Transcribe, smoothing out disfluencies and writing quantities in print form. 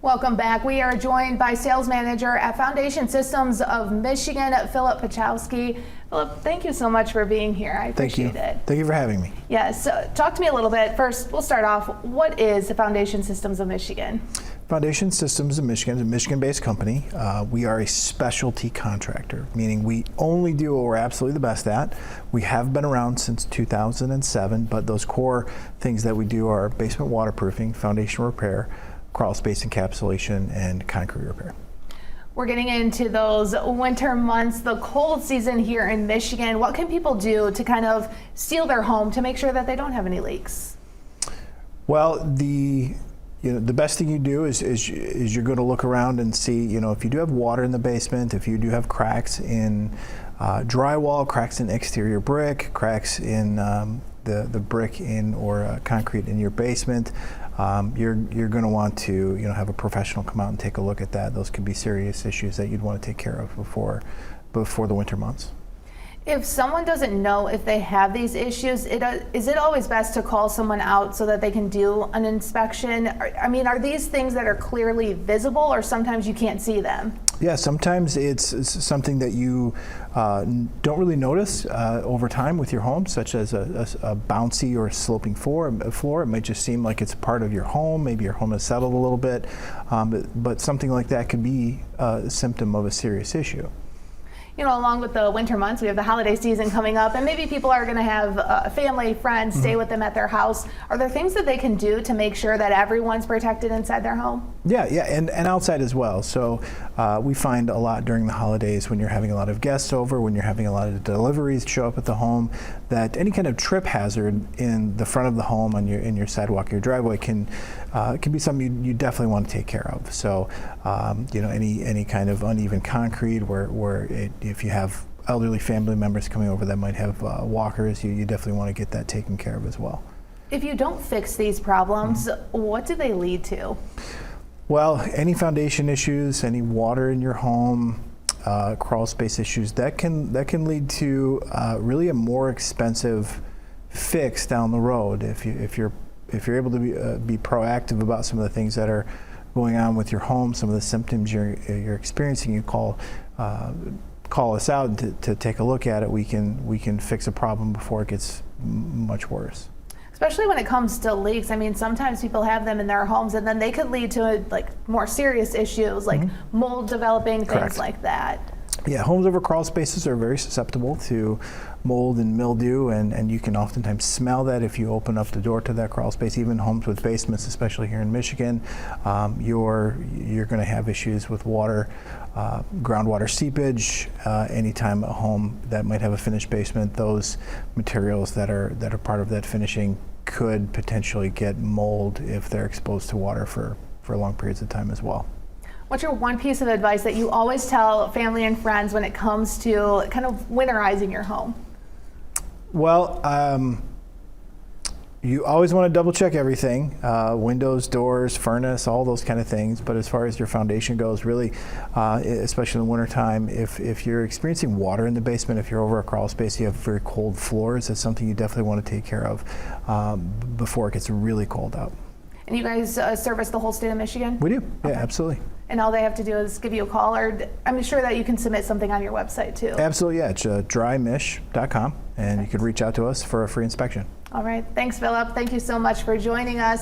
Welcome back. We are joined by sales manager at Foundation Systems of Michigan, Philip Pachowski. Philip, thank you so much for being here. I appreciate it. Thank you for having me. Yes. Talk to me a little bit. First, we'll start off. What is Foundation Systems of Michigan? Foundation Systems of Michigan is a Michigan-based company. We are a specialty contractor, meaning we only do what we're absolutely the best at. We have been around since 2007, but those core things that we do are basement waterproofing, foundation repair, crawl space encapsulation, and concrete repair. We're getting into those winter months, the cold season here in Michigan. What can people do to kind of seal their home to make sure that they don't have any leaks? Well, the best thing you do is you're going to look around and see, if you do have water in the basement, if you do have cracks in drywall, cracks in exterior brick, cracks in the brick in or concrete in your basement, you're going to want to have a professional come out and take a look at that. Those could be serious issues that you'd want to take care of before the winter months. If someone doesn't know if they have these issues, is it always best to call someone out so that they can do an inspection? Are these things that are clearly visible, or sometimes you can't see them? Yeah, sometimes it's something that you don't really notice over time with your home, such as a bouncy or sloping floor. It might just seem like it's part of your home. Maybe your home has settled a little bit, but something like that could be a symptom of a serious issue. Along with the winter months, we have the holiday season coming up, and maybe people are going to have family, friends stay with them at their house. Are there things that they can do to make sure that everyone's protected inside their home? Yeah, and outside as well. So we find a lot during the holidays when you're having a lot of guests over, when you're having a lot of deliveries show up at the home, that any kind of trip hazard in the front of the home, in your sidewalk, your driveway can be something you definitely want to take care of. So any kind of uneven concrete if you have elderly family members coming over that might have walkers, you definitely want to get that taken care of as well. If you don't fix these problems, what do they lead to? Well, any foundation issues, any water in your home, crawl space issues, that can lead to really a more expensive fix down the road. If you're able to be proactive about some of the things that are going on with your home, some of the symptoms you're experiencing, you call us out to take a look at it. We can fix a problem before it gets much worse. Especially when it comes to leaks. Sometimes people have them in their homes, and then they could lead to more serious issues like mold developing, things like that. Yeah, homes over crawl spaces are very susceptible to mold and mildew, and you can oftentimes smell that if you open up the door to that crawl space. Even homes with basements, especially here in Michigan, you're going to have issues with water, groundwater seepage. Anytime a home that might have a finished basement, those materials that are part of that finishing could potentially get mold if they're exposed to water for long periods of time as well. What's your one piece of advice that you always tell family and friends when it comes to kind of winterizing your home? Well, you always want to double check everything, windows, doors, furnace, all those kind of things. But as far as your foundation goes, really, especially in the wintertime, if you're experiencing water in the basement, if you're over a crawl space, you have very cold floors, that's something you definitely want to take care of before it gets really cold out. And you guys service the whole state of Michigan? We do, okay. Yeah, absolutely. And all they have to do is give you a call, or I'm sure that you can submit something on your website too. Absolutely, yeah. It's drymich.com, and you can reach out to us for a free inspection. All right. Thanks, Philip. Thank you so much for joining us.